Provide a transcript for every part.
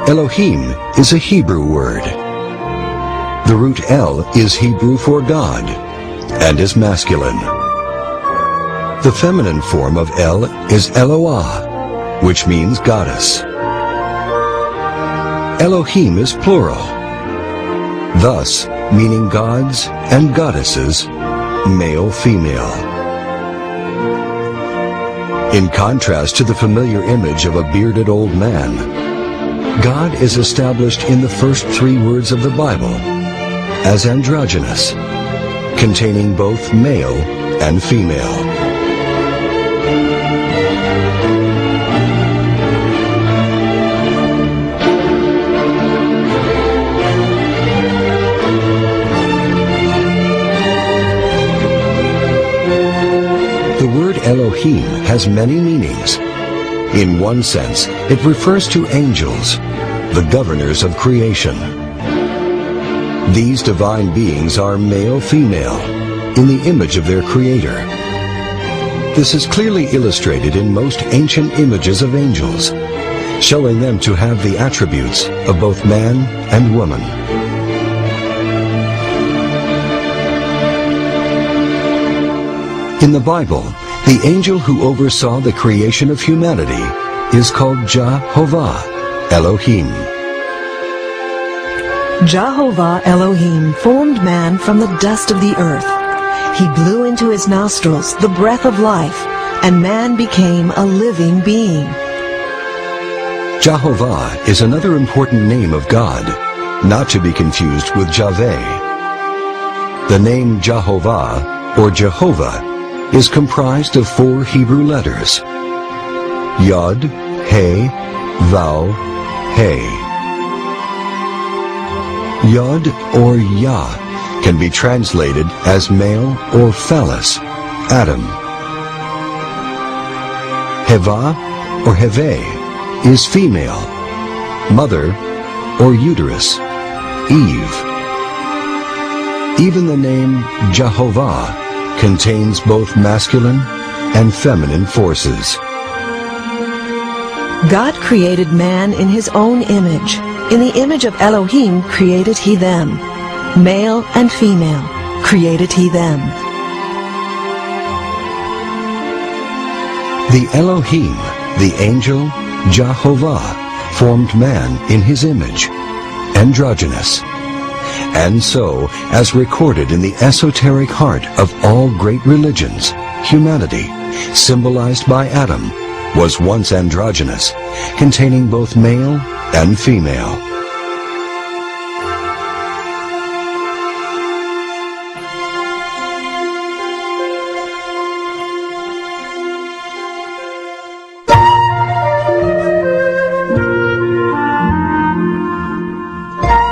Elohim is a Hebrew word. The root El is Hebrew for God and is masculine. The feminine form of El is Eloah, which means goddess. Elohim is plural, thus meaning gods and goddesses, male-female. In contrast to the familiar image of a bearded old man, God is established in the first 3 words of the Bible as androgynous, containing both male and female. The word Elohim has many meanings. In one sense, it refers to angels, the governors of creation. These divine beings are male-female, in the image of their Creator. This is clearly illustrated in most ancient images of angels, showing them to have the attributes of both man and woman. In the Bible, the angel who oversaw the creation of humanity is called Jehovah Elohim. Jehovah Elohim formed man from the dust of the earth. He blew into his nostrils the breath of life, and man became a living being. Jehovah is another important name of God, not to be confused with Javeh. The name Jehovah, or Jehovah, is comprised of 4 Hebrew letters: Yod, He, Vav, He. Yod or Yah can be translated as male or phallus, Adam. Heva or Heve is female, mother or uterus, Eve. Even the name Jehovah contains both masculine and feminine forces. God created man in his own image. In the image of Elohim created he them. Male and female created he them. The Elohim, the angel Jehovah, formed man in his image, androgynous. And so, as recorded in the esoteric heart of all great religions, humanity, symbolized by Adam, was once androgynous, containing both male and female.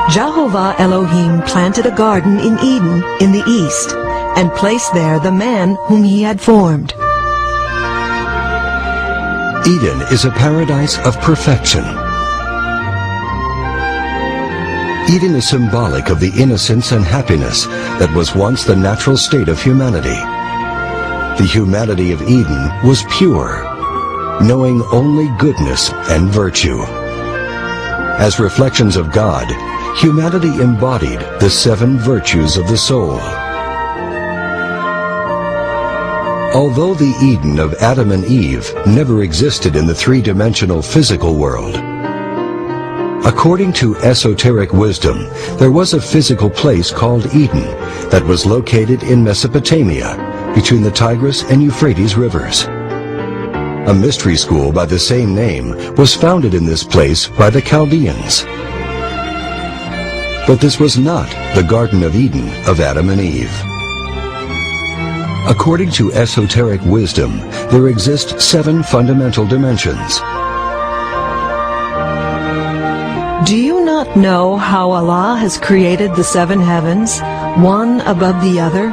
Jehovah Elohim planted a garden in Eden in the east, and placed there the man whom he had formed. Eden is a paradise of perfection. Eden is symbolic of the innocence and happiness that was once the natural state of humanity. The humanity of Eden was pure, knowing only goodness and virtue. As reflections of God, humanity embodied the 7 virtues of the soul. Although the Eden of Adam and Eve never existed in the 3-dimensional physical world, according to esoteric wisdom, there was a physical place called Eden that was located in Mesopotamia, between the Tigris and Euphrates rivers. A mystery school by the same name was founded in this place by the Chaldeans. But this was not the Garden of Eden of Adam and Eve. According to esoteric wisdom, there exist 7 fundamental dimensions. Do you not know how Allah has created the 7 heavens, one above the other?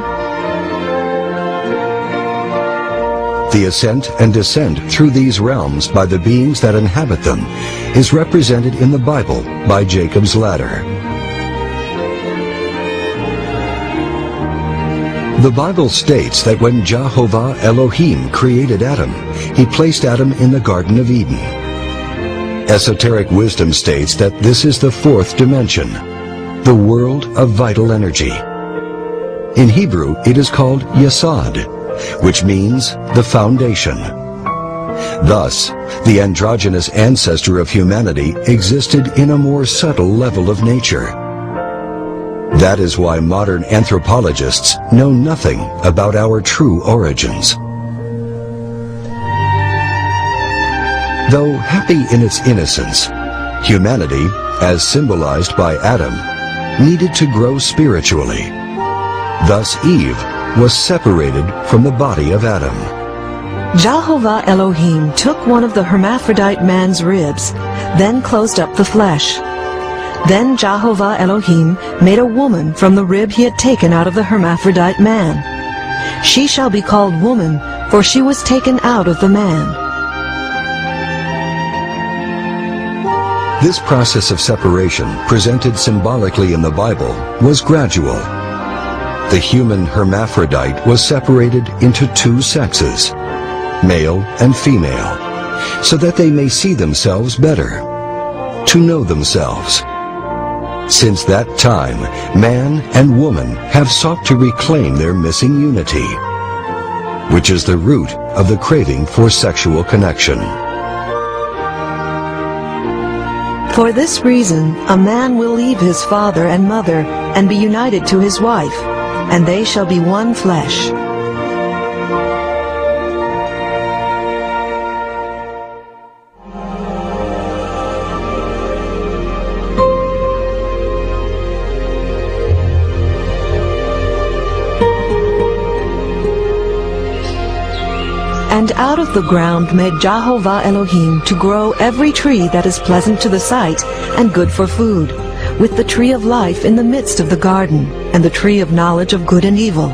The ascent and descent through these realms by the beings that inhabit them is represented in the Bible by Jacob's ladder. The Bible states that when Jehovah Elohim created Adam, he placed Adam in the Garden of Eden. Esoteric wisdom states that this is the fourth dimension, the world of vital energy. In Hebrew, it is called Yesod, which means the foundation. Thus, the androgynous ancestor of humanity existed in a more subtle level of nature. That is why modern anthropologists know nothing about our true origins. Though happy in its innocence, humanity, as symbolized by Adam, needed to grow spiritually. Thus Eve was separated from the body of Adam. Jehovah Elohim took one of the hermaphrodite man's ribs, then closed up the flesh. Then Jehovah Elohim made a woman from the rib he had taken out of the hermaphrodite man. She shall be called woman, for she was taken out of the man. This process of separation, presented symbolically in the Bible, was gradual. The human hermaphrodite was separated into two sexes, male and female, so that they may see themselves better, to know themselves. Since that time, man and woman have sought to reclaim their missing unity, which is the root of the craving for sexual connection. For this reason, a man will leave his father and mother and be united to his wife, and they shall be one flesh. And out of the ground made Jehovah Elohim to grow every tree that is pleasant to the sight and good for food, with the tree of life in the midst of the garden, and the tree of knowledge of good and evil.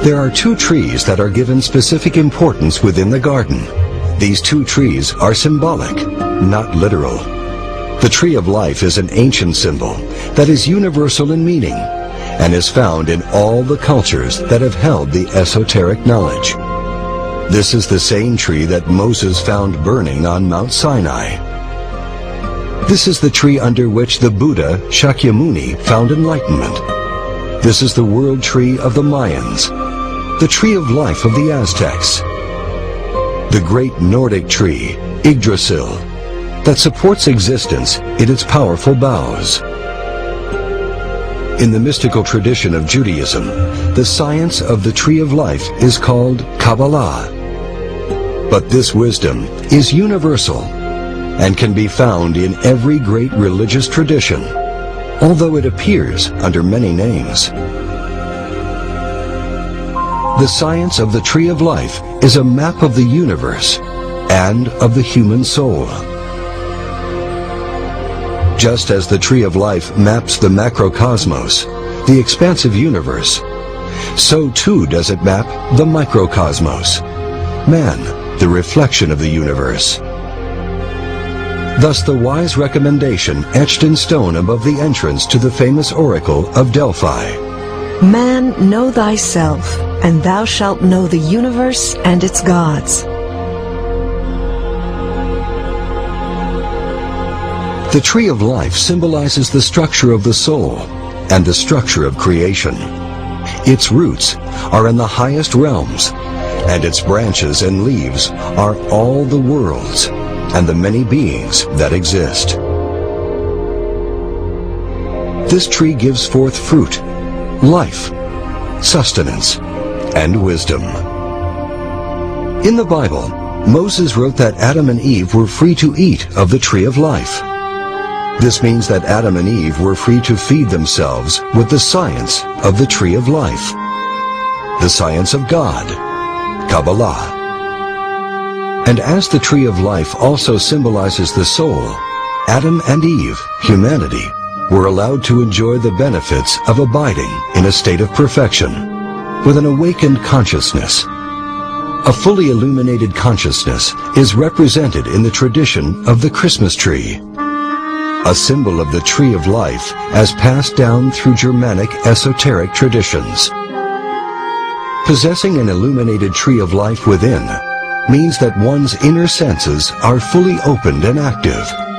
There are two trees that are given specific importance within the garden. These two trees are symbolic, not literal. The tree of life is an ancient symbol that is universal in meaning, and is found in all the cultures that have held the esoteric knowledge. This is the same tree that Moses found burning on Mount Sinai. This is the tree under which the Buddha Shakyamuni found enlightenment. This is the world tree of the Mayans, the tree of life of the Aztecs, the great Nordic tree, Yggdrasil, that supports existence in its powerful boughs. In the mystical tradition of Judaism, the science of the tree of life is called Kabbalah. But this wisdom is universal and can be found in every great religious tradition, although it appears under many names. The science of the tree of life is a map of the universe and of the human soul. Just as the tree of life maps the macrocosmos, the expansive universe, so too does it map the microcosmos, man, the reflection of the universe. Thus the wise recommendation etched in stone above the entrance to the famous oracle of Delphi. Man, know thyself, and thou shalt know the universe and its gods. The tree of life symbolizes the structure of the soul and the structure of creation. Its roots are in the highest realms, and its branches and leaves are all the worlds and the many beings that exist. This tree gives forth fruit, life, sustenance, and wisdom. In the Bible, Moses wrote that Adam and Eve were free to eat of the tree of life. This means that Adam and Eve were free to feed themselves with the science of the tree of life, the science of God, Kabbalah. And as the tree of life also symbolizes the soul, Adam and Eve, humanity, were allowed to enjoy the benefits of abiding in a state of perfection, with an awakened consciousness. A fully illuminated consciousness is represented in the tradition of the Christmas tree, a symbol of the tree of life as passed down through Germanic esoteric traditions. Possessing an illuminated tree of life within means that one's inner senses are fully opened and active.